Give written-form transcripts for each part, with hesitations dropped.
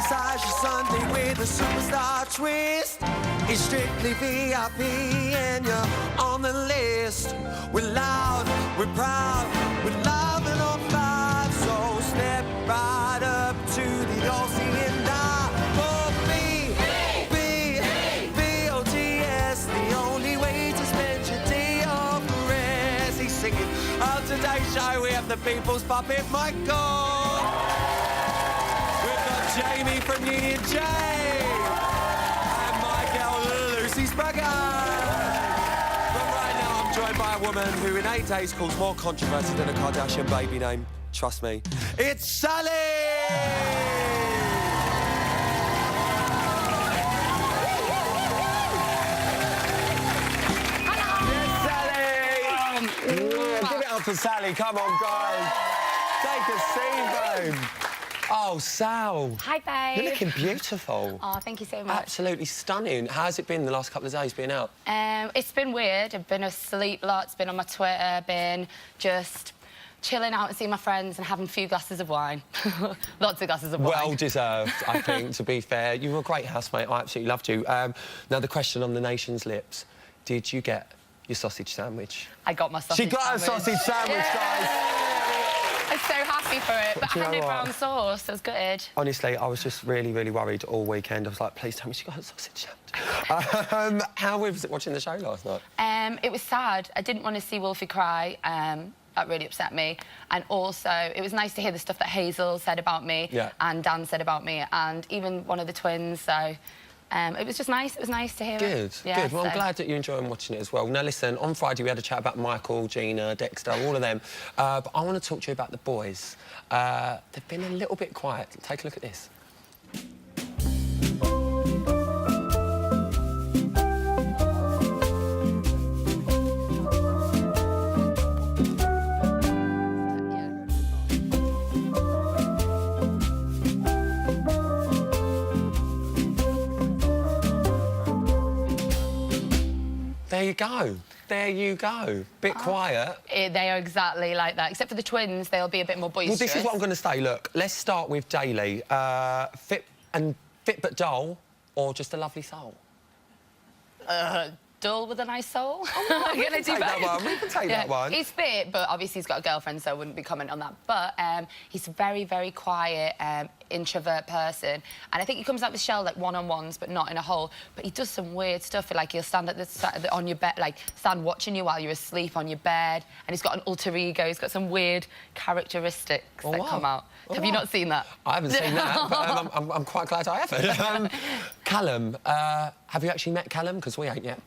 massage your Sunday with a superstar twist. It's strictly VIP and you're on the list. We're loud, we're proud, we're loud and on five. So step right up to the Aussie and I. For B-O-T-S, the only way to spend your day off rest. He's singing. On today's show we have the People's Puppet, Michael. We've got Jamie from Union J. And my girl Lucy Spraggan. But right now I'm joined by a woman who in 8 days caused more controversy than a Kardashian baby name. Trust me. It's Sally! Give it up for Sally. Come on, guys. Take a seat, babe. Oh, Sal. Hi, babe. You're looking beautiful. Oh, thank you so much. Absolutely stunning. How's it been the last couple of days being out? It's been weird. I've been asleep lots, been on my Twitter, been just chilling out and seeing my friends and having a few glasses of wine. Lots of glasses of wine. Well deserved, I think, to be fair. You were a great housemate. I absolutely loved you. Now, the question on the nation's lips. Did you get your sausage sandwich? I got my sausage sandwich. She got sandwich. a sausage sandwich, guys. I'm so happy for it, but I had no brown sauce. It was good. Honestly, I was just really, really worried all weekend. I was like, please tell me she got a sausage sandwich. How was it watching the show last night? It was sad. I didn't want to see Wolfie cry. That really upset me. And also, it was nice to hear the stuff that Hazel said about me and Dan said about me, and even one of the twins, so... it was just nice. It was nice to hear it. Yeah, good. Well, I'm glad that you're enjoying watching it as well. Now, listen, on Friday we had a chat about Michael, Gina, Dexter, all of them. But I want to talk to you about the boys. They've been a little bit quiet. Take a look at this. There you go. There you go. Bit quiet. They are exactly like that. Except for the twins, they'll be a bit more boisterous. Well, this is what I'm going to say. Look, let's start with Daly. Fit but dull, or just a lovely soul? Dull with a nice soul. Oh, we can take that one. We can take that one. He's fit, but obviously he's got a girlfriend, so I wouldn't be commenting on that. But he's a very, very quiet, introvert person. And I think he comes out with Shell, like, one-on-ones, but not in a hole. But he does some weird stuff. Like, he'll stand on your bed, like, stand watching you while you're asleep on your bed. And he's got an alter ego. He's got some weird characteristics that come out. Have you not seen that? I haven't seen that, but I'm quite glad I haven't. Callum, have you actually met Callum? Because we ain't yet.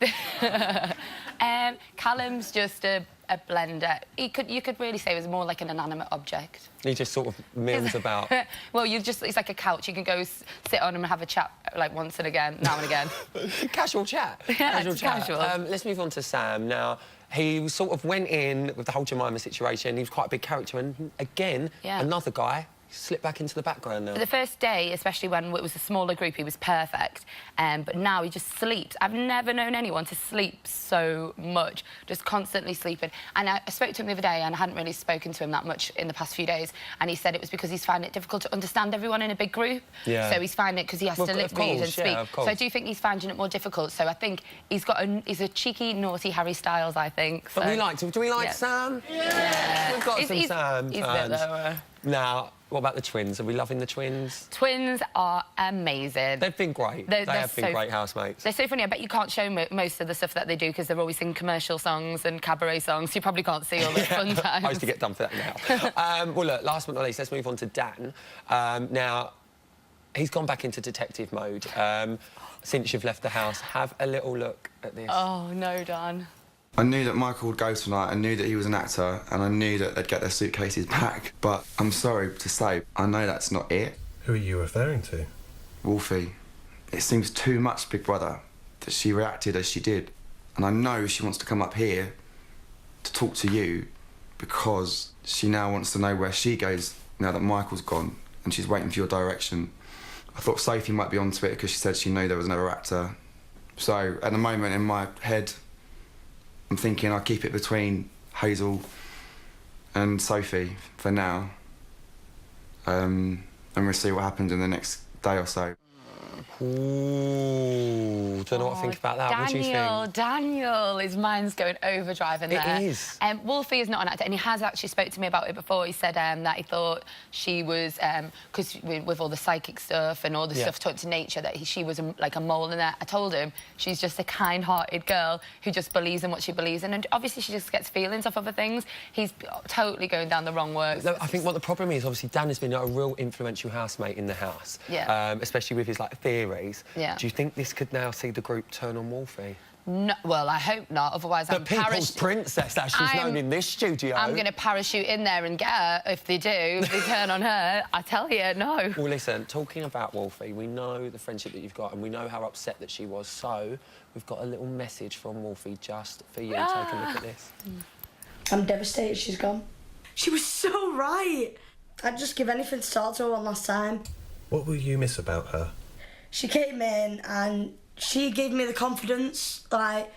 Callum's just a blender. You could really say he was more like an inanimate object. He just sort of mills about. Well, it's like a couch. You can go sit on and have a chat, like, once and again, now and again. Casual chat. Yeah, casual chat. Let's move on to Sam. Now, he sort of went in with the whole Jemima situation. He was quite a big character. And, again, another guy slipped back into the background now. The first day, especially when it was a smaller group, he was perfect. But now he just sleeps. I've never known anyone to sleep so much, just constantly sleeping. And I spoke to him the other day, and I hadn't really spoken to him that much in the past few days, and he said it was because he's finding it difficult to understand everyone in a big group. Yeah. So he's finding it because he has to lip read and speak. So I do think he's finding it more difficult. So I think he's a cheeky, naughty Harry Styles, I think. So. But we liked him. Do we like Sam? Yeah. We've got some Sam he's fans. a bit lower. Now, what about the twins? Are we loving the twins? Twins are amazing. They've been great. They have been great housemates. They're so funny. I bet you can't show most of the stuff that they do because they're always singing commercial songs and cabaret songs. You probably can't see all the fun times. I used to get done for that now. Well, look, last but not least, let's move on to Dan. Now, he's gone back into detective mode since you've left the house. Have a little look at this. Oh, no, Dan. I knew that Michael would go tonight, I knew that he was an actor, and I knew that they'd get their suitcases back. But I'm sorry to say, I know that's not it. Who are you referring to? Wolfie. It seems too much, Big Brother, that she reacted as she did. And I know she wants to come up here to talk to you because she now wants to know where she goes now that Michael's gone, and she's waiting for your direction. I thought Sophie might be onto it because she said she knew there was another actor. So, at the moment, in my head, I'm thinking I'll keep it between Hazel and Sophie for now. And we'll see what happens in the next day or so. Ooh, don't know what to think about that. What do you think? Daniel, his mind's going overdrive in there. It is. Wolfie is not an actor, and he has actually spoke to me about it before. He said that he thought she was, because with all the psychic stuff and all the stuff taught to nature, that she was like a mole in there. I told him she's just a kind-hearted girl who just believes in what she believes in, and obviously she just gets feelings off other things. He's totally going down the wrong work. No, I think what the problem is, obviously, Dan has been a real influential housemate in the house. Yeah. Especially with his, like, theories. Yeah. Do you think this could now see the group turn on Wolfie? No, well, I hope not. Otherwise, The people's princess, as she's known in this studio. I'm going to parachute in there and get her if they do. If they turn on her, I tell you, no. Well, listen, talking about Wolfie, we know the friendship that you've got and we know how upset that she was. So we've got a little message from Wolfie just for you. Take a look at this. I'm devastated she's gone. She was so right. I'd just give anything to talk to her one last time. What will you miss about her? She came in and she gave me the confidence that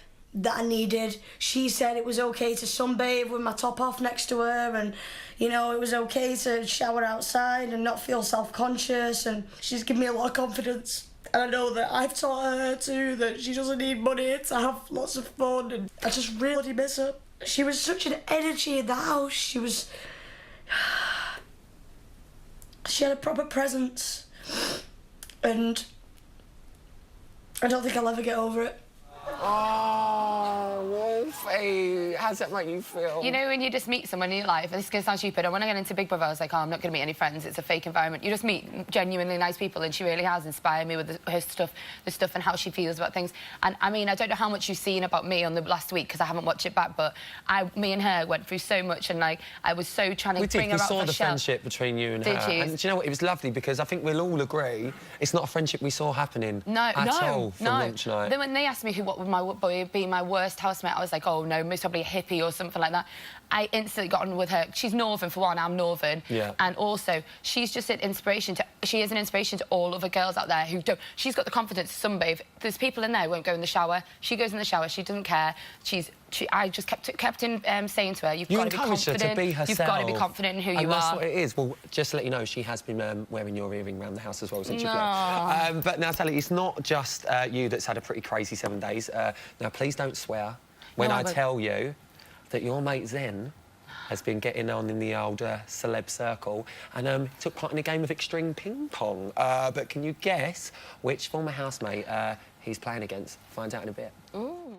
I needed. She said it was okay to sunbathe with my top off next to her, and you know, it was okay to shower outside and not feel self-conscious, and she's given me a lot of confidence. And I know that I've taught her too that she doesn't need money to have lots of fun, and I just really miss her. She was such an energy in the house. She had a proper presence, and I don't think I'll ever get over it. Oh, Wolfie, how does that make you feel? You know, when you just meet someone in your life, and this is going to sound stupid, and when I got into Big Brother, I was like, oh, I'm not going to meet any friends, it's a fake environment. You just meet genuinely nice people, and she really has inspired me with her stuff, and how she feels about things. And, I mean, I don't know how much you've seen about me on the last week, because I haven't watched it back, but me and her went through so much, and, like, I was so trying to bring her out of her shell. We saw the friendship between you and her. Did you? And do you know what? It was lovely, because I think we'll all agree it's not a friendship we saw happening at all from launch night. Then when they asked me what would be my worst housemate, I was like, oh no, most probably a hippie or something like that. I instantly got on with her. She's Northern, for one, I'm Northern. Yeah. And also, she's just an inspiration she is an inspiration to all other girls out there who don't. She's got the confidence to sunbathe. There's people in there who won't go in the shower. She goes in the shower, she doesn't care. I just kept saying to her, you've got to be confident. Her to be herself. You've got to be confident in who you are. And that's what it is. Well, just to let you know, she has been wearing your earring around the house as well since you've left. But now, Sally, it's not just you that's had a pretty crazy 7 days. Now, please don't swear when I tell you that your mate Zen has been getting on in the old celeb circle and took part in a game of extreme ping pong. But can you guess which former housemate he's playing against? Find out in a bit. Ooh.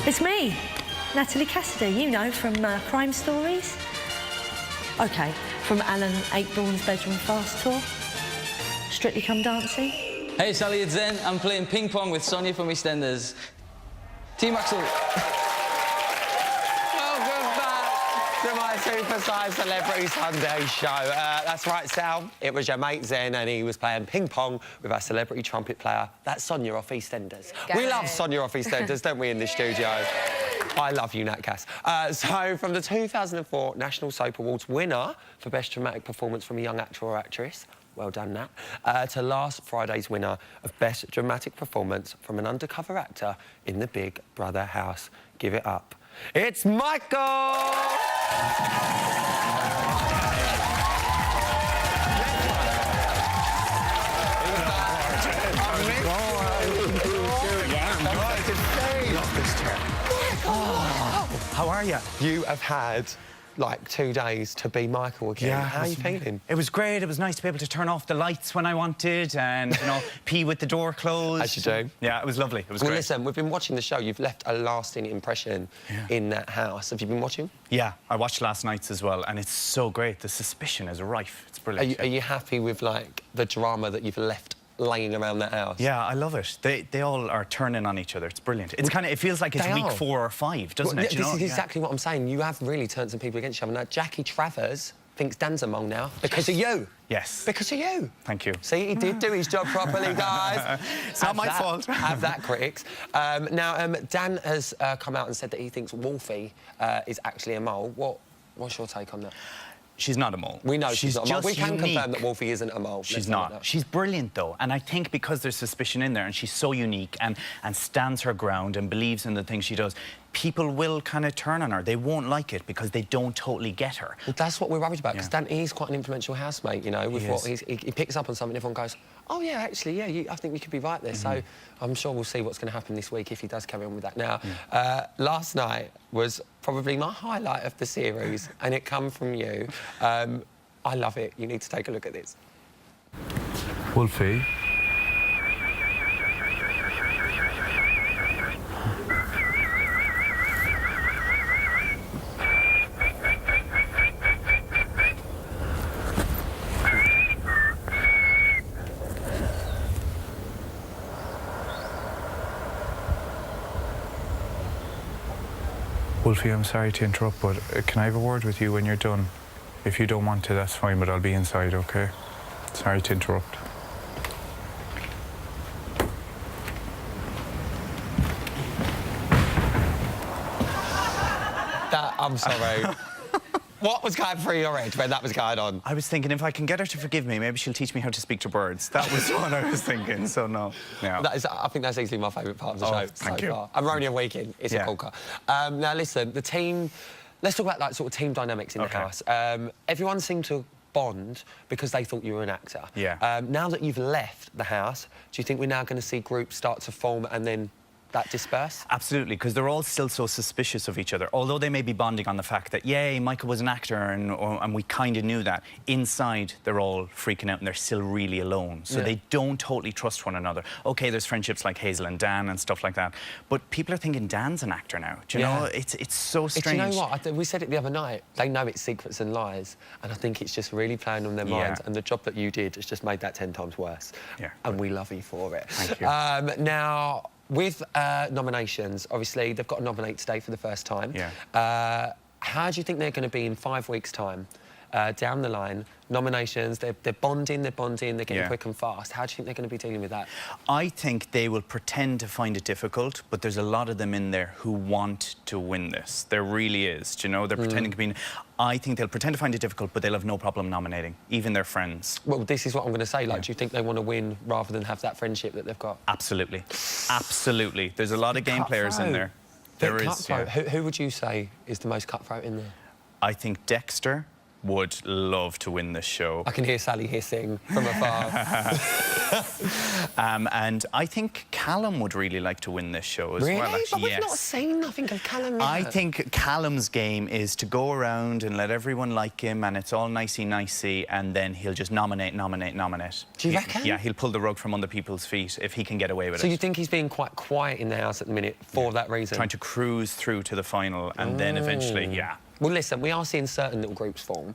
It's me, Natalie Cassidy, you know, from Crime Stories. OK, from Alan Ayckbourn's Bedroom Fast Tour. Strictly Come Dancing. Hey Sally, it's Zen. I'm playing ping pong with Sonia from EastEnders. Team Axel. Welcome back to my Supersize Celebrity Sunday show. That's right, Sal. It was your mate Zen and he was playing ping pong with our celebrity trumpet player. That's Sonia off EastEnders. We love Sonia off EastEnders, don't we, in the studio? I love you, Nat Cass. So, from the 2004 National Soap Awards winner for Best Dramatic Performance from a Young Actor or Actress, well done, Nat, to last Friday's winner of Best Dramatic Performance from an Undercover Actor in the Big Brother house. Give it up. It's Michael! How are you? You have had, like, 2 days to be Michael again. Yeah. How are you feeling? It was great. It was nice to be able to turn off the lights when I wanted and, you know, pee with the door closed. As you do. Yeah, it was lovely. It was great. great. Listen, we've been watching the show. You've left a lasting impression in that house. Have you been watching? Yeah, I watched last night's as well, and it's so great. The suspicion is rife. It's brilliant. Are you happy with, like, the drama that you've left laying around that house? Yeah, I love it. They all are turning on each other. It's brilliant. It's kind of, it feels like it's week 4 or 5, doesn't it? This is exactly what I'm saying. You have really turned some people against each other. Now, Jackie Travers thinks Dan's a mole now because of you. Yes. Because of you. Thank you. See, he did do his job properly, guys. It's not my fault. Have that, critics. Now, Dan has come out and said that he thinks Wolfie is actually a mole. What's your take on that? She's not a mole. We know she's not a mole. We can unique. confirm that Wolfie isn't a mole. She's not. She's brilliant, though. And I think because there's suspicion in there and she's so unique and stands her ground and believes in the things she does, people will kind of turn on her. They won't like it because they don't totally get her. Well, that's what we're worried about, because Dan is quite an influential housemate, you know, with he picks up on something, everyone goes, oh, yeah, actually, yeah, I think you could be right there. So I'm sure we'll see what's going to happen this week if he does carry on with that. Now, last night was probably my highlight of the series, and it come from you. I love it. You need to take a look at this. Wolfie. Wolfie, I'm sorry to interrupt, but can I have a word with you when you're done? If you don't want to, that's fine, but I'll be inside, OK? Sorry to interrupt. I'm sorry. What was going through your head when that was going on? I was thinking if I can get her to forgive me, maybe she'll teach me how to speak to birds. That was what I was thinking, so no. I think that's easily my favourite part of the show thank so you. far. I'm only a week in. It's a corker. Now, listen, the team... Let's talk about, like, sort of team dynamics in the house. Everyone seemed to bond because they thought you were an actor. Yeah. Now that you've left the house, do you think we're now going to see groups start to form and then that disperse? Absolutely, because they're all still so suspicious of each other. Although they may be bonding on the fact that, yay, Michael was an actor and we kind of knew that, inside they're all freaking out and they're still really alone. So they don't totally trust one another. OK, there's friendships like Hazel and Dan and stuff like that, but people are thinking Dan's an actor now. Do you know? It's so strange. Do you know what? We said it the other night. They know it's secrets and lies, and I think it's just really playing on their minds, and the job that you did has just made that 10 times worse. Yeah. And we love you for it. Thank you. Now, with nominations, obviously, they've got to nominate today for the first time. Yeah. How do you think they're going to be in 5 weeks' time? Down the line, nominations, they're bonding, they're getting quick and fast. How do you think they're going to be dealing with that? I think they will pretend to find it difficult, but there's a lot of them in there who want to win this. There really is, do you know? They're pretending to be... I think they'll pretend to find it difficult, but they'll have no problem nominating, even their friends. Well, this is what I'm going to say. Like, do you think they want to win rather than have that friendship that they've got? Absolutely. Absolutely. There's a lot of game players in there. There is. Yeah. Who would you say is the most cutthroat in there? I think Dexter would love to win this show. I can hear Sally hissing from afar. And I think Callum would really like to win this show as well. Really? Actually, But we've not seen nothing of Callum yet. I think Callum's game is to go around and let everyone like him, and it's all nicey-nicey, and then he'll just nominate. Do you reckon? Yeah, he'll pull the rug from under people's feet if he can get away with it. So you think he's being quite quiet in the house at the minute for that reason? Trying to cruise through to the final, and then eventually, Well, listen, we are seeing certain little groups form.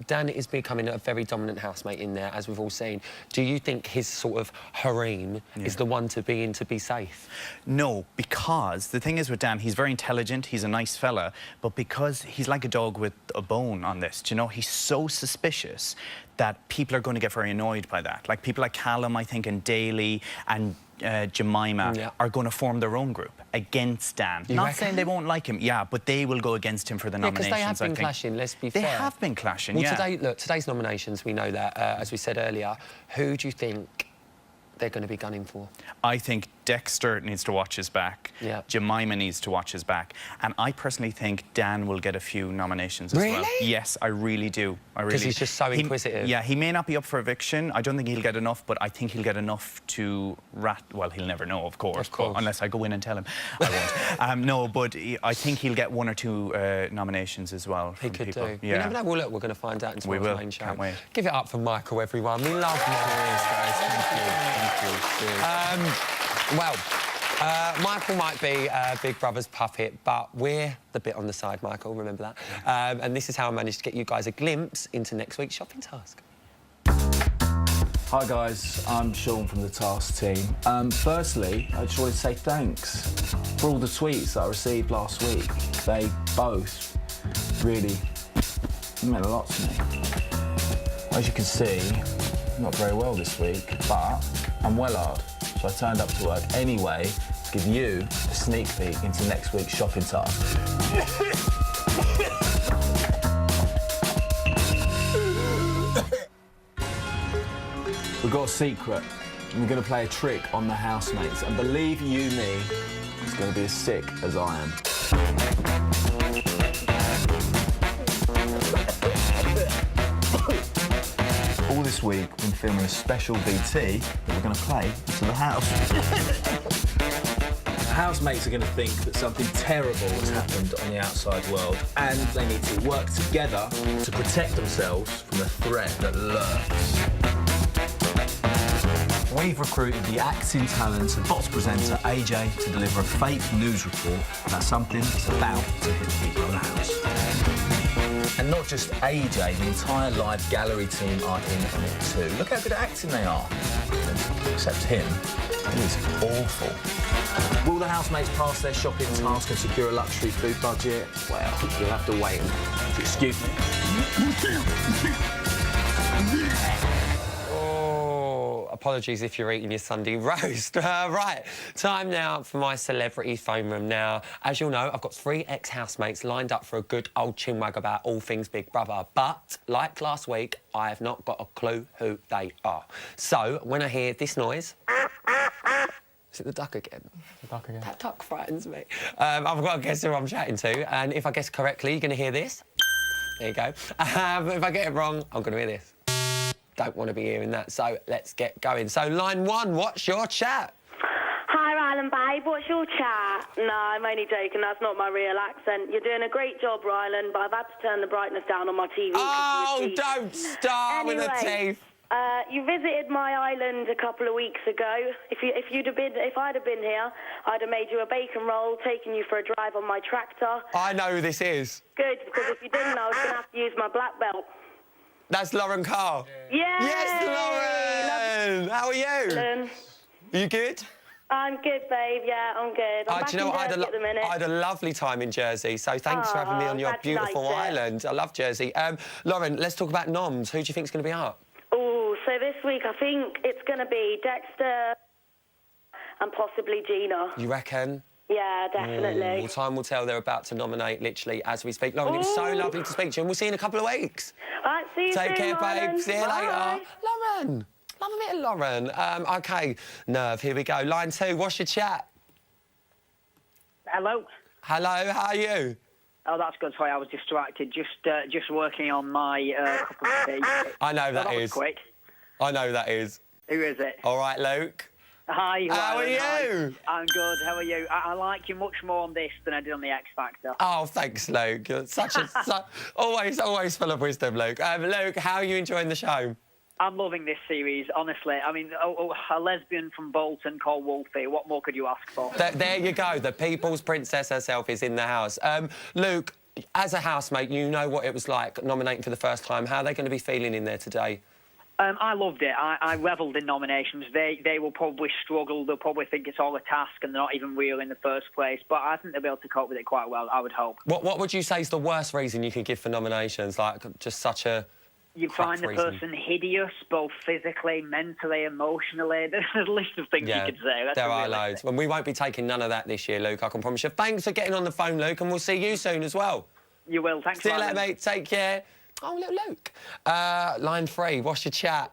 Dan is becoming a very dominant housemate in there, as we've all seen. Do you think his sort of harem is the one to be in to be safe? No, because the thing is with Dan, he's very intelligent, he's a nice fella, but because he's like a dog with a bone on this, do you know, he's so suspicious that people are going to get very annoyed by that. Like people like Callum, I think, and Daly and Jemima are going to form their own group against Dan. Not saying they won't like him, but they will go against him for the nominations. Because they have been clashing, let's be fair. They have been clashing, well, today, look, today's nominations, we know that, as we said earlier. Who do you think they're going to be gunning for? I think Dexter needs to watch his back. Jemima needs to watch his back. And I personally think Dan will get a few nominations as well. Yes, I really do. Because he's just so inquisitive. Yeah, he may not be up for eviction. I don't think he'll get enough, but I think he'll get enough to well, he'll never know, of course. Unless I go in and tell him. I won't. No, but I think he'll get 1 or 2 nominations as well. He could people. do. You never know. Well, look, we're going to find out in tomorrow's main show. Can't wait. Give it up for Michael, everyone. We love Michael. Thank you. Well, Michael might be Big Brother's puppet, but we're the bit on the side, Michael, remember that? And this is how I managed to get you guys a glimpse into next week's shopping task. Hi guys, I'm Sean from the Task team. Firstly, I just wanted to say thanks for all the tweets that I received last week. They both really It meant a lot to me. As you can see, not very well this week, but I'm well hard. So I turned up to work anyway to give you a sneak peek into next week's shopping task. We've got a secret. We're going to play a trick on the housemates, and believe you me, it's going to be as sick as I am. All this week, we've been filming a special BT that we're going to play to the house. The housemates are going to think that something terrible has happened on the outside world, and they need to work together to protect themselves from the threat that lurks. We've recruited the acting talent and Fox presenter AJ to deliver a fake news report about something that's about to hit the people of the house. And not just AJ, the entire live gallery team are in on it too. Look how good at acting they are. Except him, he's awful. Will the housemates pass their shopping task and secure a luxury food budget? Well, you'll have to wait and... Excuse me. Apologies if you're eating your Sunday roast. Right, time now for my celebrity phone room. Now, as you'll know, I've got 3 ex-housemates lined up for a good old chinwag about all things Big Brother. But, like last week, I have not got a clue who they are. So, when I hear this noise... Is it the duck again? The duck again. That duck frightens me. I've got to guess who I'm chatting to, and if I guess correctly, you're going to hear this. There you go. If I get it wrong, I'm going to hear this. Don't want to be hearing that, so let's get going. So, line 1, what's your chat? Hi, Rylan, babe. What's your chat? No, I'm only joking. That's not my real accent. You're doing a great job, Rylan, but I've had to turn the brightness down on my TV. Oh, don't start with the teeth. You visited my island a couple of weeks ago. If I'd have been here, I'd have made you a bacon roll, taken you for a drive on my tractor. I know who this is. Good, because if you didn't, I was going to have to use my black belt. That's Lauren Carr. Yeah. Yes, Lauren! How are you? Lauren. You good? I'm good, babe. Yeah, I'm good. I'm back Do you know in what? Jersey at the minute. I had a lovely time in Jersey, so thanks for having me on your glad you beautiful liked it. island. I love Jersey. Lauren, let's talk about noms. Who do you think's going to be up? Oh, so this week I think it's going to be Dexter and possibly Gina. You reckon? Yeah, definitely. Well, time will tell. They're about to nominate literally as we speak. Lauren, it was so lovely to speak to you, and we'll see you in a couple of weeks. All right, see you soon, Take care, babe. Lauren. See you Bye. later. Lauren. Love a bit of Lauren. OK, Nerve, here we go. Line 2, what's your chat? Hello. Hello, how are you? Oh, that's good. Sorry, I was distracted. Just working on my cup of tea. I know that was is. quick. I know that is. Who is it? All right, Luke. Hi. How are you? Hi. I'm good. How are you? I like you much more on this than I did on the X Factor. Oh, thanks, Luke. You're such a... always full of wisdom, Luke. Luke, how are you enjoying the show? I'm loving this series, honestly. I mean, a lesbian from Bolton called Wolfie. What more could you ask for? There you go. The people's princess herself is in the house. Luke, as a housemate, you know what it was like nominating for the first time. How are they going to be feeling in there today? I loved it. I revelled in nominations. They will probably struggle. They'll probably think it's all a task and they're not even real in the first place. But I think they'll be able to cope with it quite well, I would hope. What would you say is the worst reason you could give for nominations? Like, just such a... You find the person hideous, both physically, mentally, emotionally. There's a list of things you could say. There are loads. And we won't be taking none of that this year, Luke, I can promise you. Thanks for getting on the phone, Luke, and we'll see you soon as well. You will. Thanks, See you later, mate. Take care. Oh, little Luke. Line 3, what's your chat?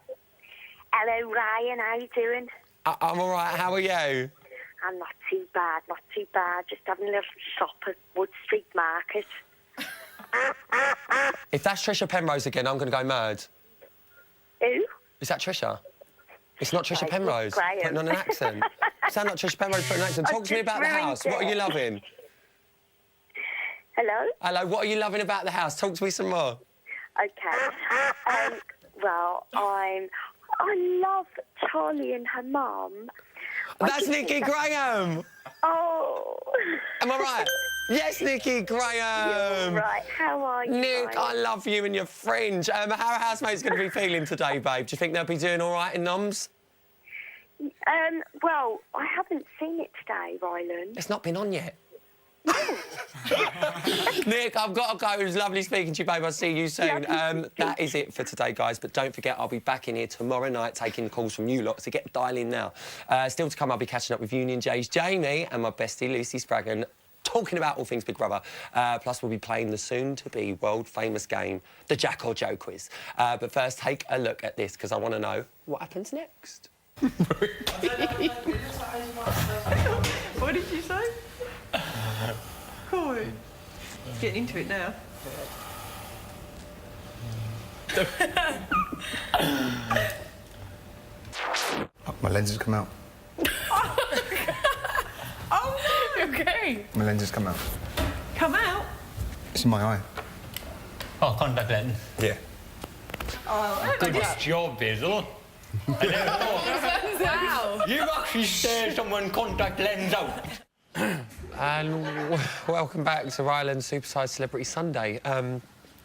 Hello, Ryan. How you doing? I'm all right. How are you? I'm not too bad, not too bad. Just having a little shop at Wood Street Market. If that's Trisha Penrose again, I'm going to go mad. Who? Is that Trisha? It's not Trisha Right, Penrose Graham. putting on an accent. You sound like Trisha Penrose putting an accent. Talk to me about the house. What are you loving? Hello? Hello, what are you loving about the house? Talk to me some more. Okay. Well, I love Charlie and her mum. That's Nikki Graham! Oh! Am I right? Yes, Nikki Graham! You're right. How are you, Nick, I Ryan? love you and your fringe. How are housemates going to be feeling today, babe? Do you think they'll be doing all right in noms? Well, I haven't seen it today, Rylan. It's not been on yet. Nick, I've got to go. It was lovely speaking to you, babe. I'll see you soon. That is it for today, guys. But don't forget, I'll be back in here tomorrow night taking calls from you lot, so get dialing now. Still to come, I'll be catching up with Union J's Jamie and my bestie, Lucy Spraggan, talking about all things Big Brother. Plus, we'll be playing the soon-to-be world-famous game, the Jack or Joe quiz. But first, take a look at this, because I want to know what happens next. What did you say? Cool. Getting into it now. My lenses come out. Oh, no! OK. My lenses come out. Come out? It's in my eye. Oh, contact lens. Yeah. Oh, good job, Basil. Wow. You've actually stared someone contact lens out. And welcome back to Ryland's Supersized Celebrity Sunday.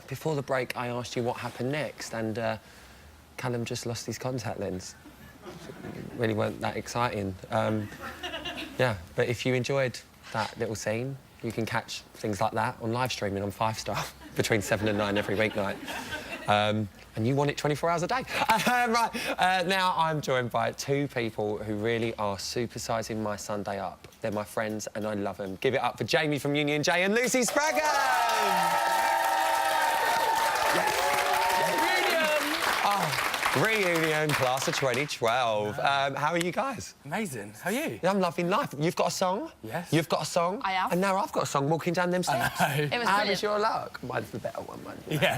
Before the break, I asked you what happened next, and Callum just lost his contact lens. Really weren't that exciting. Yeah, but if you enjoyed that little scene, you can catch things like that on live streaming on 5 Star between 7 and 9 every weeknight. And you want it 24 hours a day. Now I'm joined by 2 people who really are supersizing my Sunday up. They're my friends and I love them. Give it up for Jamie from Union J and Lucy Spraggan! Reunion, class of 2012. How are you guys? Amazing. How are you? Yeah, I'm loving life. You've got a song? Yes. You've got a song? I have. And now I've got a song walking down them steps. It was How brilliant. was your luck? Mine's the better one, man. Yeah.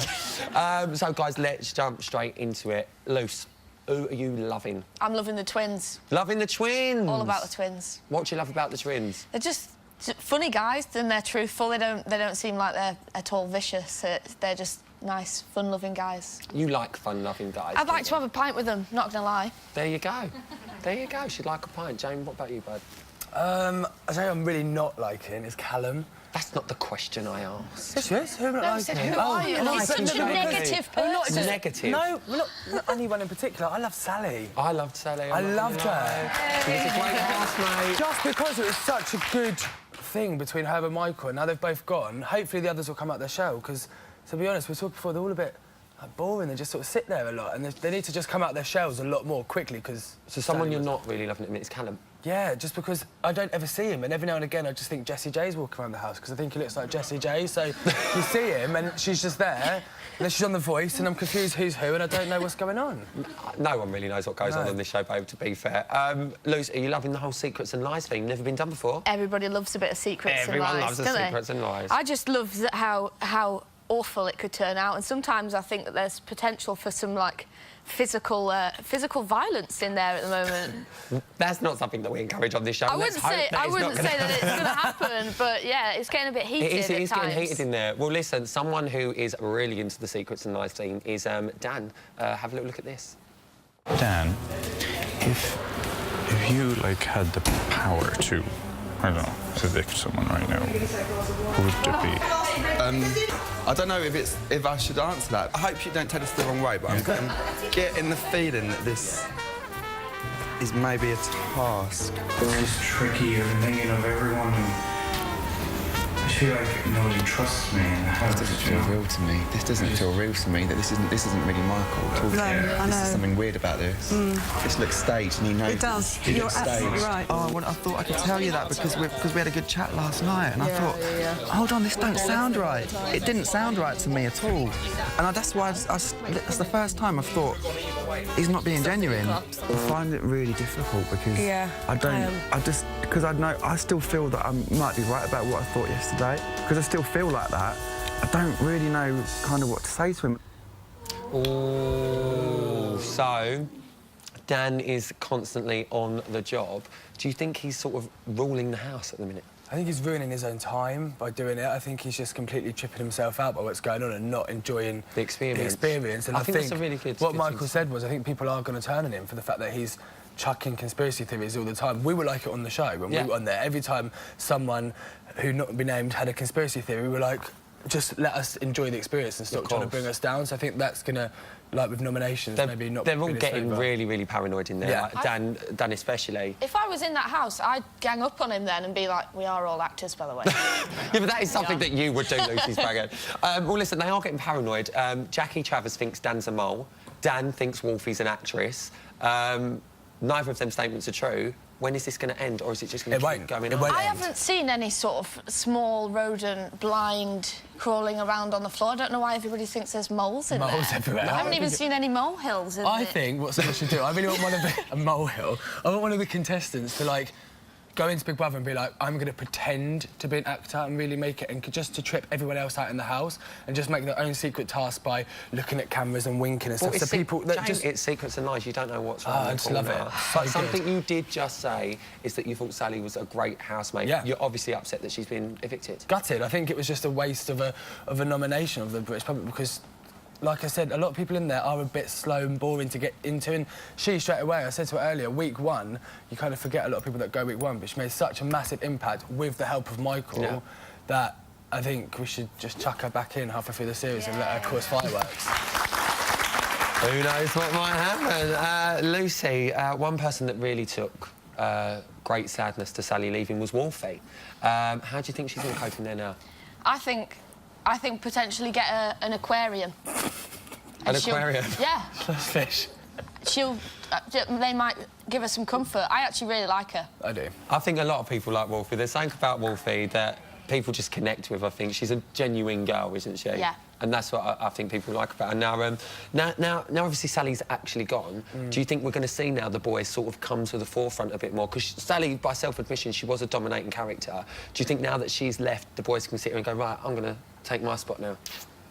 So, guys, let's jump straight into it. Luce, who are you loving? I'm loving the twins. Loving the twins? All about the twins. What do you love about the twins? They're just funny guys, and they're truthful. They don't seem like they're at all vicious. They're just nice, fun-loving guys. You like fun-loving guys? I'd like to have a pint with them, not gonna lie. There you go. There you go. She'd like a pint. Jane, what about you, bud? I say I'm really not liking is Callum. That's not the question I asked. Yes, yes. Who am I not liking? Said, who are you? He's Such a negative person. Negative? No, not anyone in particular. I love Sally. I loved Sally. I loved her. She was a great housemate. Just because it was such a good thing between her and Michael, and now they've both gone, hopefully the others will come out their shell, because, to be honest, we were talking before, they're all a bit boring. They just sort of sit there a lot, and they need to just come out their shells a lot more quickly, because... So someone you're not really loving at the minute is Callum? Yeah, just because I don't ever see him, and every now and again I just think Jessie J's walking around the house, because I think he looks like Jessie J, so you see him, and she's just there, and then she's on The Voice, and I'm confused who's who, and I don't know what's going on. No one really knows what goes on this show, babe, to be fair. Luce, are you loving the whole Secrets and Lies thing? Never been done before? Everybody loves a bit of secrets and lies, Everyone loves the don't they? Secrets and Lies. I just love how awful it could turn out, and sometimes I think that there's potential for some, like, physical violence in there at the moment. That's not something that we encourage on this show. I wouldn't say that it's going to happen, but yeah, it's getting a bit heated It is at times. getting heated in there. Well, listen, someone who is really into the Secrets and Lies scene is Dan. Have a little look at this. Dan, if you, like, had the power to, I don't know, evict someone right now, who would it be? I don't know if I should answer that. I hope you don't take this the wrong way, but I'm getting the feeling that this is maybe a task. It's tricky. I've been thinking of everyone who I feel like nobody trusts me in the house. This doesn't feel real to me. This doesn't feel real to me. That this isn't really Michael talking. No, I know. There's something weird about this. This looks staged, and you know It does. it You're looks absolutely staged. right. Oh, I thought I could tell you that because we had a good chat last night, and I thought, hold on, this don't sound right. It didn't sound right to me at all, and that's why that's the first time I've thought he's not being genuine. I find it really difficult because I still feel that I might be right about what I thought yesterday, because I still feel like that. I don't really know kind of what to say to him. Oh, so Dan is constantly on the job. Do you think he's sort of ruling the house at the minute? I think he's ruining his own time by doing it. I think he's just completely tripping himself out by what's going on and not enjoying the experience. And I think that's a really good... What Michael said was, I think people are going to turn on him for the fact that he's chucking conspiracy theories all the time. We were like it on the show when we were on there. Every time someone who not be named had a conspiracy theory, we were like, just let us enjoy the experience and stop trying to bring us down. So I think that's going to like with nominations, maybe not. They're all being getting sober. really, really paranoid in there. Yeah. Like Dan especially. If I was in that house, I'd gang up on him then and be like, we are all actors, by the way. Yeah, but that is something that you would do, Lucy Spraggan. Well, listen, they are getting paranoid. Jackie Travers thinks Dan's a mole. Dan thinks Wolfie's an actress. Neither of them statements are true. When is this going to end, or is it just going to keep going on? I haven't seen any sort of small rodent blind crawling around on the floor. I don't know why everybody thinks there's moles in there. Moles everywhere. I haven't even seen any molehills in I it. think what someone should do, I really want a molehill. I want one of the contestants to, like, go into Big Brother and be like, I'm going to pretend to be an actor and really make it, and just to trip everyone else out in the house and just make their own secret task by looking at cameras and winking and stuff. Well, so people that James, it's secrets and lies. You don't know what's wrong. I just love it. So But something good. you did just say is that you thought Sally was a great housemate. Yeah. You're obviously upset that she's been evicted. Gutted. I think it was just a waste of a nomination of the British public because, like I said, a lot of people in there are a bit slow and boring to get into, and she, straight away, I said to her earlier, week one, you kind of forget a lot of people that go week one, but she made such a massive impact with the help of Michael that I think we should just chuck her back in halfway through the series and let her cause fireworks. Who knows what might happen? Lucy, one person that really took great sadness to Sally leaving was Wolfie. How do you think she's going to cope in there now? I think potentially get an aquarium. An aquarium? Yeah. Fish. They might give her some comfort. I actually really like her. I do. I think a lot of people like Wolfie. There's something about Wolfie that people just connect with, I think. She's a genuine girl, isn't she? Yeah. And that's what I think people like about her. Now, obviously, Sally's actually gone. Do you think we're going to see now the boys sort of come to the forefront a bit more? Because Sally, by self-admission, she was a dominating character. Do you think now that she's left, the boys can sit here and go, right, I'm going to take my spot now?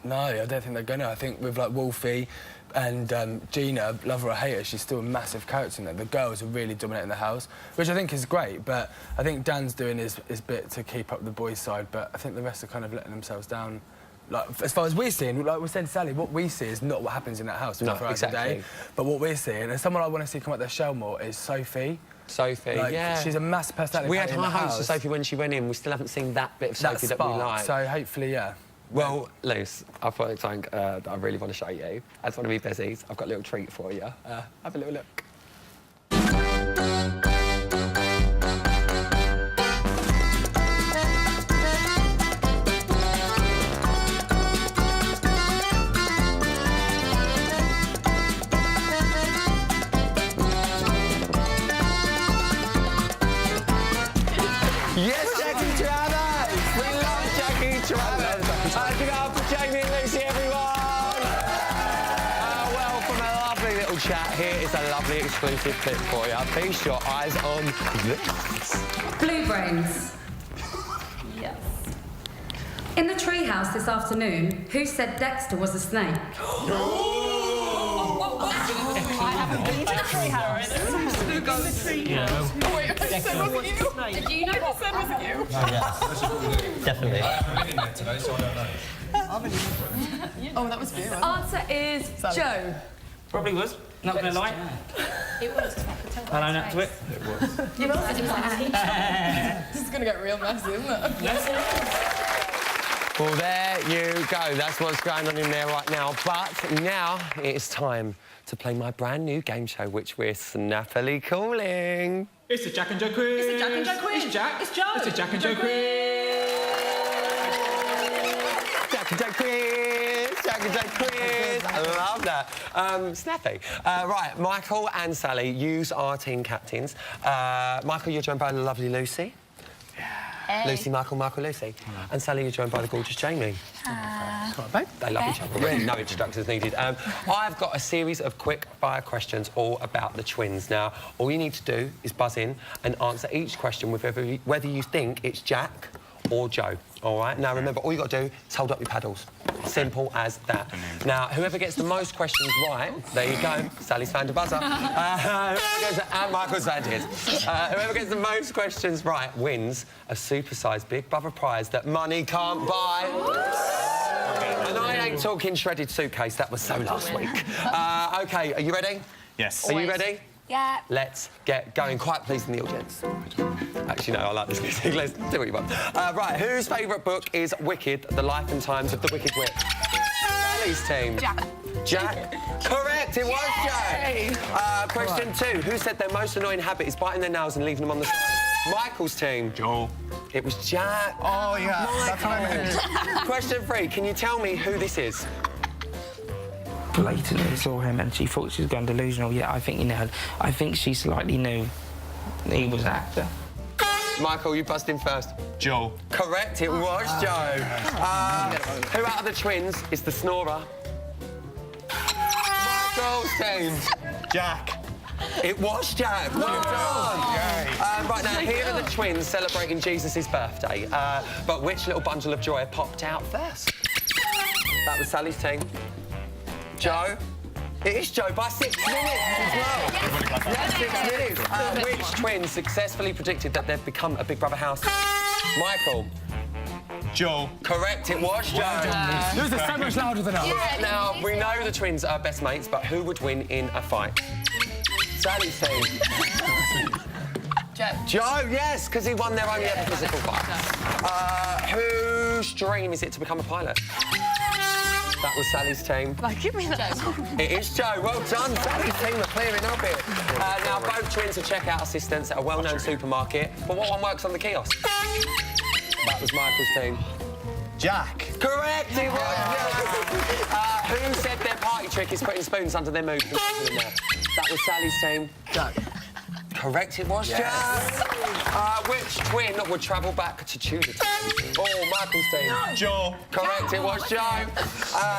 No, I don't think they're going to. I think with, like, Wolfie and Gina, love her or hate her, she's still a massive character in there. The girls are really dominating the house, which I think is great, but I think Dan's doing his bit to keep up the boys' side, but I think the rest are kind of letting themselves down. Like, as far as we're seeing, like we said, Sally, what we see is not what happens in that house 24 hours a day. But what we're seeing, and someone I want to see come out their shell more, is Sophie. Sophie, like, yeah. She's a massive personality. We had high hopes for Sophie when she went in. We still haven't seen that bit of Sophie that we like. So hopefully, yeah. Well, Luce, I've got something that I really want to show you. As one of my bezies, I've got a little treat for you. Have a little look. Yes, Jackie Travers! We love Jackie Travers! Give it up for Jamie and Lucy, everyone! Well, from a lovely little chat, here is a lovely exclusive clip for you. Feast your eyes on this. Blue Brains. Yes. In the treehouse this afternoon, who said Dexter was a snake? I haven't been to the treehouse. Who goes to the treehouse? Oh, wait, I said wasn't you? Did you know what said wasn't you? Definitely. I haven't been there today, so I don't know. Oh, that was you. Answer is Joe. Probably was. Not gonna lie. It was. I own up to it. It was. This is gonna get real messy, isn't it? Well, there you go. That's what's going on in there right now. But now it is time to play my brand new game show, which we're snappily calling... It's the Jack and Joe quiz. It's the Jack and Joe quiz. It's Jack. It's Joe. It's the Jack and Joe quiz. Jack and Joe quiz. Jack and Joe quiz. I love that. Snappy. Right, Michael and Sally, use our team captains. Michael, you're joined by the lovely Lucy. Hey. Lucy, Michael, Michael, Lucy. And Sally, you're joined by the gorgeous Jamie. They love each other. Really, no introductions needed. I've got a series of quick-fire questions all about the twins. Now, all you need to do is buzz in and answer each question with whether you think it's Jack or Joe. All right? Now, remember, all you got to do is hold up your paddles. Simple as that. Now, whoever gets the most questions right, there you go. Sally's found a buzzer. And Michael's found his. Whoever gets the most questions right wins a supersized Big Brother prize that money can't buy. And I ain't talking shredded suitcase. That was so last week. OK, are you ready? Yes. Are you ready? Yeah. Let's get going. Quite pleased in the audience. Actually, no, I like this music. Let's do what you want. Right, whose favourite book is Wicked, The Life and Times of the Wicked Witch? Sally! Sally's team? Jack. Jack. Correct, it was Jack. Question 2. Who said their most annoying habit is biting their nails and leaving them on the side? Michael's team. Joel. It was Jack. Oh, yeah. That's what I meant. Question 3. Can you tell me who this is? Blatantly saw him and she thought she was going delusional. Yeah, I think, I think she slightly knew he was an actor. Michael, you buzzed in first. Joe. Correct, it was Joe. Who out of the twins is the snorer? Michael's team. Jack. It was Jack. Well done. Right now, here are the twins celebrating Jesus' birthday. But which little bundle of joy popped out first? That was Sally's team. Joe? It is Joe by 6 minutes as well. Yes, 6 minutes. Which twin successfully predicted that they'd become a Big Brother house? Michael. Joe. Correct, it was Joe. Yours is so much louder than ours. Right now, we know the twins are best mates, but who would win in a fight? Sally's team. Joe. Joe, yes, because he won their only ever physical fight. Whose dream is it to become a pilot? That was Sally's team. Like, give me that. It is Joe. Well done. Sally's team are clearing up it. Now, both twins are checkout assistants at a well-known supermarket. But what one works on the kiosk? That was Michael's team. Jack. Correct, it was Jack. Who said their party trick is putting spoons under their moves and putting them there? That was Sally's team. Jack. Correct, it was Jack. Which twin would travel back to Tudor time? Oh, Michael's team. Joe. Correct, it was Joe.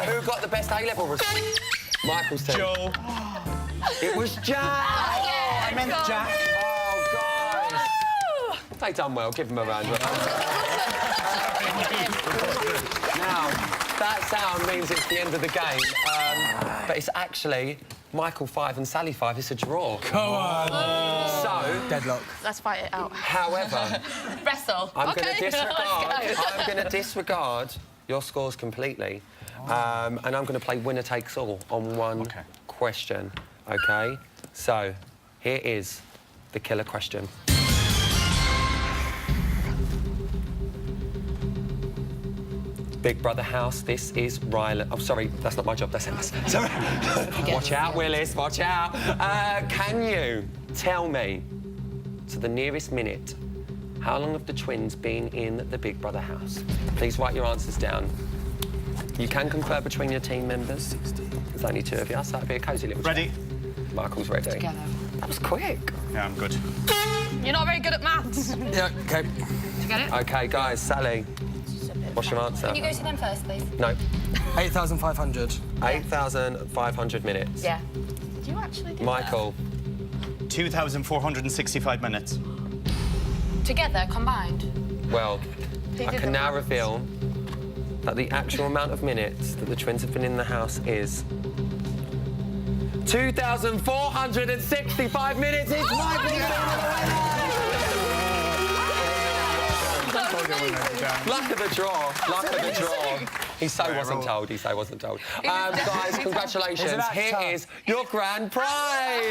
Who got the best A-level result? Michael's team. Joe. It was Jack. I meant Jack. Oh, guys. They done well. Give them a round of applause. Now, that sound means it's the end of the game, but it's actually Michael 5 and Sally 5. It's a draw. Come on. So... Deadlock. Let's fight it out. However... Wrestle. I'm going to disregard your scores completely, and I'm going to play winner takes all on one question, OK? So, here is the killer question. Big Brother house, this is Ryland. Oh, sorry, that's not my job, that's Emma's. Sorry. Watch out, Willis, watch out. Can you tell me, to the nearest minute, how long have the twins been in the Big Brother house? Please write your answers down. You can confer between your team members. There's only 2 of you, so that'd be a cosy little Ready? chat. Michael's ready. Together. That was quick. Yeah, I'm good. You're not very good at maths. Yeah, OK. Did you get it? OK, guys, Sally, what's your answer? Can you go to them first, please? No. 8,500. 8,500 minutes. Yeah. Did you actually do Michael. 2,465 minutes. Together, combined? Well, Who I did can the now maths? reveal that the actual amount of minutes that the twins have been in the house is 2,465 minutes. It's Michael. Luck of the draw. Luck of the draw. He so wasn't told. He so wasn't told. Guys, congratulations. Here is your grand prize.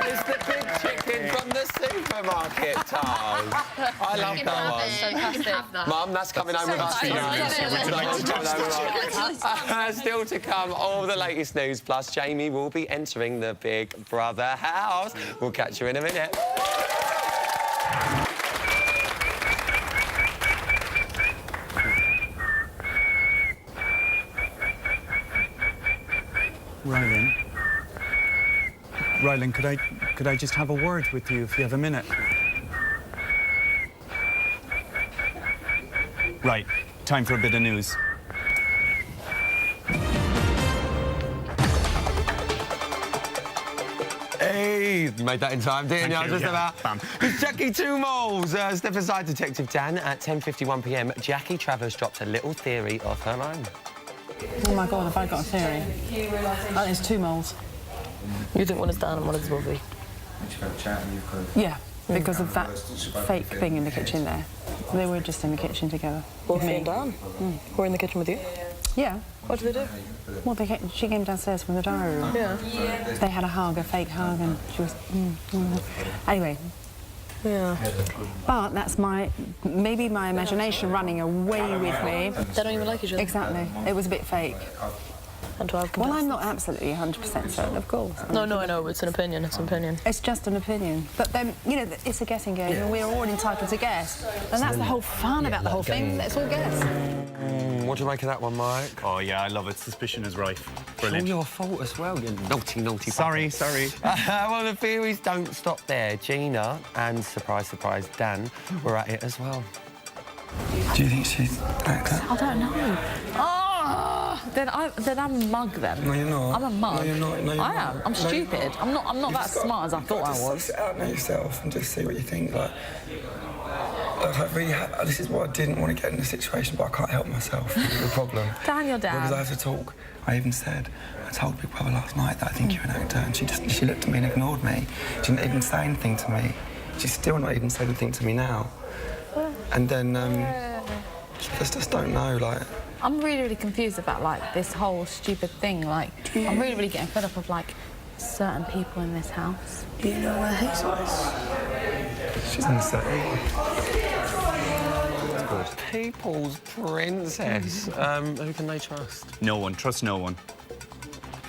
It's the big chicken from the supermarket, Taz. I love that one. Fantastic. Mum, that's coming home with us tonight. Still to come, all the latest news, plus Jamie will be entering the Big Brother house. We'll catch you in a minute. Ryland, could I just have a word with you if you have a minute? Right, time for a bit of news. Hey, you made that in time, didn't you? I was just about... Bam. It's Jackie Two Moles. Step aside, Detective Dan. At 10:51 p.m, Jackie Travers dropped a little theory of her own. Oh my God, have I got a theory? That is 2 moles. You think one is Dan and one is Wolfie? Yeah, because of that fake thing in the kitchen there. They were just in the kitchen together. Wolfie and Dan? Were in the kitchen with you? Yeah. What did they do? Well, she came downstairs from the diary room. Yeah. They had a hug, a fake hug, and she was... Anyway, Yeah. But that's maybe my imagination running away with me. They don't even like each other. Exactly. It was a bit fake. And 12 Well, I'm not absolutely 100% certain, of course. No, I know. It's an opinion. It's an opinion. It's just an opinion. But then, you know, it's a guessing game, and we're all entitled to guess. And that's the whole fun about the whole thing. Let's all guess. What do you make of that one, Mike? Oh, yeah, I love it. Suspicion is rife. Brilliant. It's all your fault as well, you naughty, naughty Sorry. Well, the theories don't stop there. Gina and, surprise, surprise, Dan were at it as well. Do you think she's actor? I don't know. Oh, then I mug them. No, you're not. I'm a mug. No, you're not. No, you're I not. am. I'm stupid. I'm not that smart as I thought I was. Sit out now yourself and just see what you think. Like I really this is what I didn't want to get in the situation, but I can't help myself. This is the problem. Dan, your dad. Because I have to talk. I told Big Brother last night that I think you're an actor, and she looked at me and ignored me. She didn't even say anything to me. She's still not even saying anything to me now. And then I just don't know, like. I'm really confused about like this whole stupid thing. Like, I'm really getting fed up of like certain people in this house. Do you know where Hazel is? She's in the set. People's princess. Who can they trust? No one. Trust no one.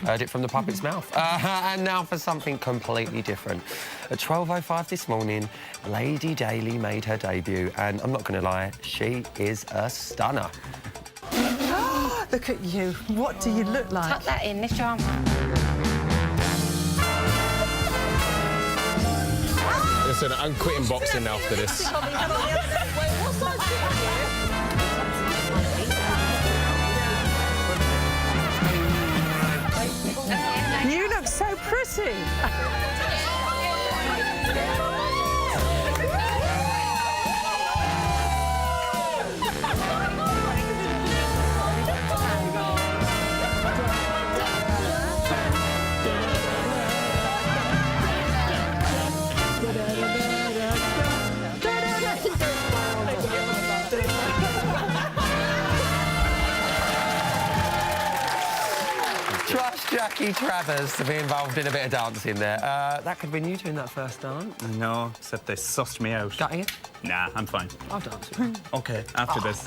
Heard it from the puppet's mouth. And now for something completely different. At 12:05 this morning, Lady Daly made her debut, and I'm not going to lie, she is a stunner. Look at you. What do you look like? Tuck that in, this charm. Listen, I'm quitting boxing after this. You look so pretty. Trust Jackie Travers to be involved in a bit of dancing there. That could have been you doing that first dance. No, except they sussed me out. Gutting? Nah, I'm fine. I'll dance with you. OK, after this.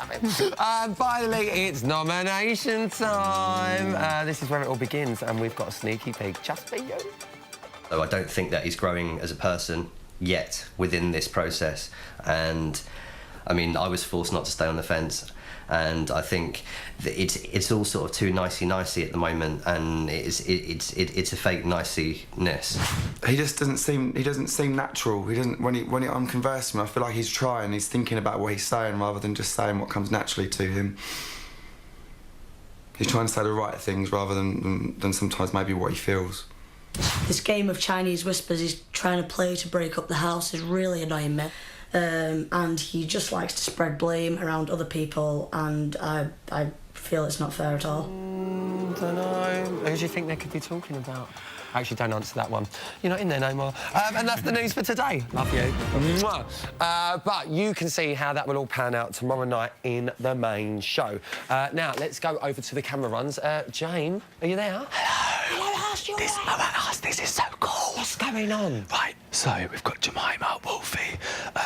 Finally, it's nomination time. This is where it all begins, and we've got a sneaky peek just for you. So I don't think that he's growing as a person yet within this process. And, I mean, I was forced not to stay on the fence. And I think that it's all sort of too nicey at the moment, and it's a fake niciness. He just doesn't seem natural. He doesn't when I'm conversing with him, I feel like he's trying. He's thinking about what he's saying rather than just saying what comes naturally to him. He's trying to say the right things rather than sometimes maybe what he feels. This game of Chinese whispers he's trying to play to break up the house is really annoying me. And he just likes to spread blame around other people, and I feel it's not fair at all. Don't know. Who do you think they could be talking about? Actually, don't answer that one. You're not in there no more. And that's the news for today. Love you. Mwah. But you can see how that will all pan out tomorrow night in the main show. Now, let's go over to the camera runs. Jane, are you there? Hello, this is so cool. What's going on? Right, so we've got Jemima, Wolfie,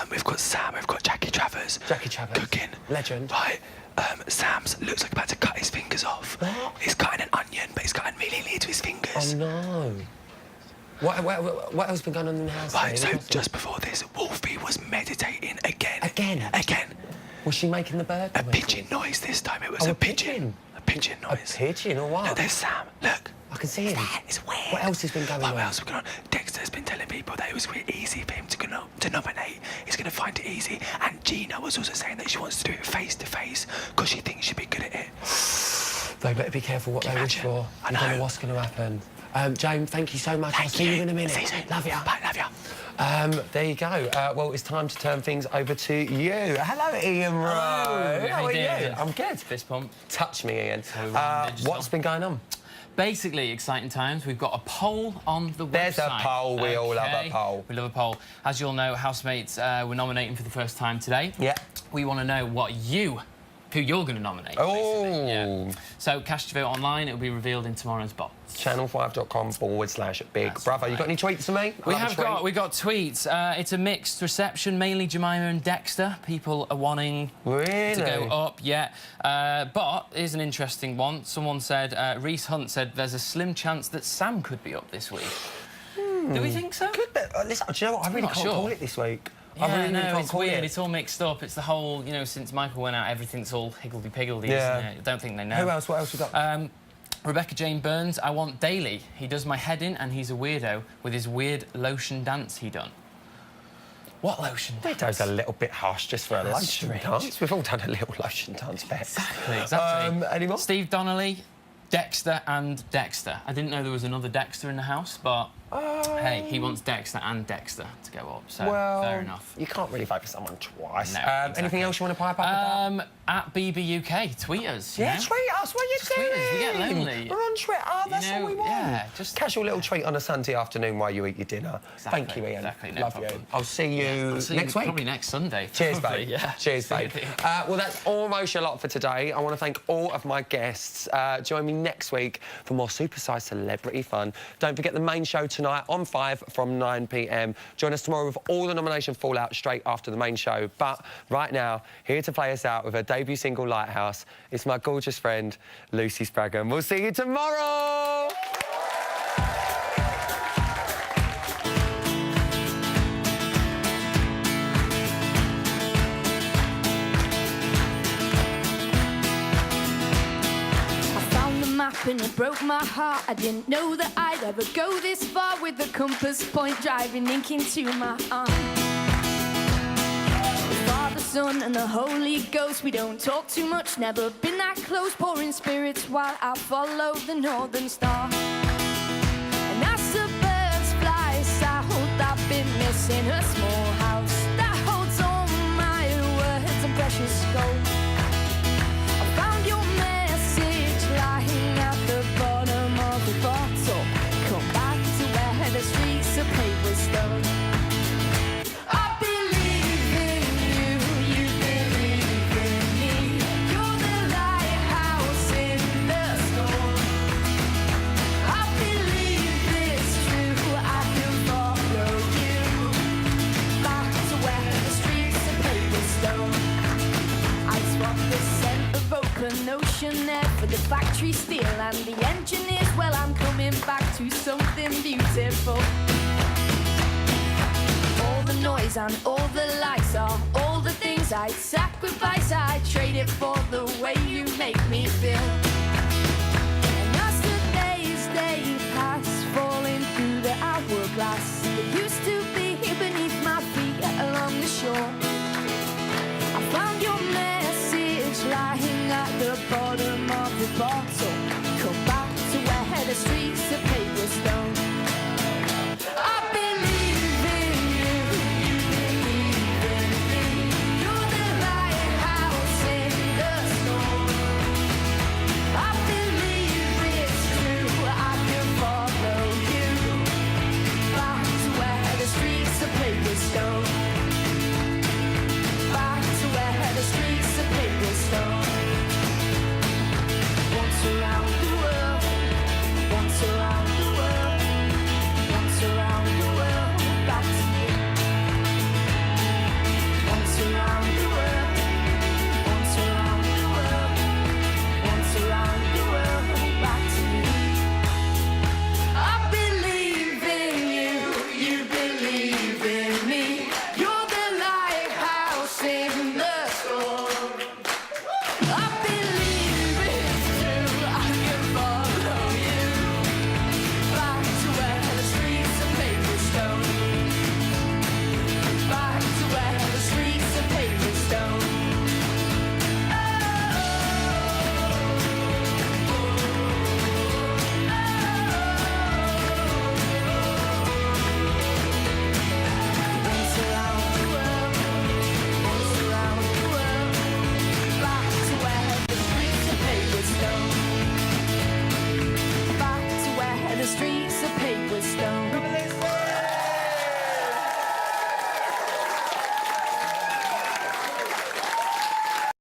we've got Sam, we've got Jackie Travers. Jackie Travers. Cooking. Legend. Right, Sam's looks like about to cut his fingers off. What? He's cutting an onion, but he's cutting really near to his fingers. Oh, no. What else been going on in the house? Right, so just before this, Wolfie was meditating again. Again? Was she making the burger? A pigeon noise this time. It was a pigeon. A pigeon noise. A pigeon or what? Look, there's Sam. Look. I can see him. It's weird. What else has been going on? What else has been going on? Dexter's been telling people that it was really easy for him to nominate. He's going to find it easy. And Gina was also saying that she wants to do it face to face because she thinks she'd be good at it. They better be careful what they wish for. I don't know what's going to happen. Jane, thank you so much. I'll see you in a minute. See you soon. Love you. Bye, love you. There you go. Well, it's time to turn things over to you. Hello, Ian Rowe. How are you? I'm good. Fist pump. Touch me, Ian. What's been going on? Basically, exciting times. We've got a poll on the website. There's a poll. We all love a poll. We love a poll. As you all know, housemates were nominating for the first time today. Yeah. We want to know what you who you're going to nominate. Oh. Yeah. So cast your vote online. It'll be revealed in tomorrow's box. Channel5.com/Big Brother. You got any tweets for me? We got tweets. It's a mixed reception, mainly Jemima and Dexter. People are wanting to go up, yeah. But here's an interesting one. Someone said, Reese Hunt said, there's a slim chance that Sam could be up this week. Do we think so? Could be. Listen, do you know what? I really can't call it this week. Yeah, I really can't it's call weird. it. It's all mixed up. It's the whole, you know, since Michael went out, everything's all higgledy-piggledy, isn't it? I don't think they know. Who else? What else we got? Rebecca Jane Burns, I want Daly. He does my head in and he's a weirdo with his weird lotion dance he done. What lotion dance? Weirdo's a little bit harsh just for a That's lotion strange. dance. We've all done a little lotion dance, bet. Exactly. Any more? Steve Donnelly, Dexter and Dexter. I didn't know there was another Dexter in the house, but hey, he wants Dexter and Dexter to go up, so well, fair enough. You can't really vote for someone twice. No, exactly. Anything else you want to pipe up about? At BBUK, tweet us. Yeah, you know? tweet us. What are you doing? Tweet us. We get lonely. We're on Twitter. That's all we want. Yeah, just casual little tweet on a Sunday afternoon while you eat your dinner. Exactly, Thank you, Ian. exactly, no Love problem. you. I'll see you next week. Probably next Sunday. Cheers, probably, babe. Yeah. Cheers, See you, babe. Dean. Well, that's almost a lot for today. I want to thank all of my guests. Join me next week for more supersized celebrity fun. Don't forget the main show tonight on 5 from 9 p.m. Join us tomorrow with all the nomination fallout straight after the main show. But right now, here to play us out with her debut single, Lighthouse, it's my gorgeous friend, Lucy Spraggan. We'll see you tomorrow! And it broke my heart. I didn't know that I'd ever go this far with the compass point driving ink into my arm. The Father, Son and the Holy Ghost, we don't talk too much, never been that close, pouring spirits while I follow the northern star. And as the birds fly south, I've been missing a small house that holds all my words and precious gold. I found your message lying at the bottom of the bottle. Come back to where the streets are paved with stone. I believe in you, you believe in me. You're the lighthouse in the storm. I believe it's true, I can follow you back to where the streets are paved with stone. I swap the scent of open ocean air for the factory steel and the engineers. Well, I'm coming back to something beautiful. All the noise and all the lights are all the things I'd sacrifice. I'd trade it for the way you make me feel. And as the days they pass, falling through the hourglass, it used to be beneath my feet along the shore. I found your message lying at the bottom of the bottle. Come back to where the streets are paved with stone. I believe in you, you believe in me. You're the lighthouse in the storm. I believe it's true, I can follow you back to where the streets are paved with stone. Back to where the streets are paved with stone. Once around the world, once around the world, once around the world, back to you. Once around the world, once around the world, once around the world, back to you. I believe in you, you believe in me. You're the lighthouse in the storm. I believe it's true, I can follow you back to where the streets are paved with stone. Back to where the streets are paved with stone. Once around the world, once around the world, back to where the streets are paved with stone. Back to where the streets are paved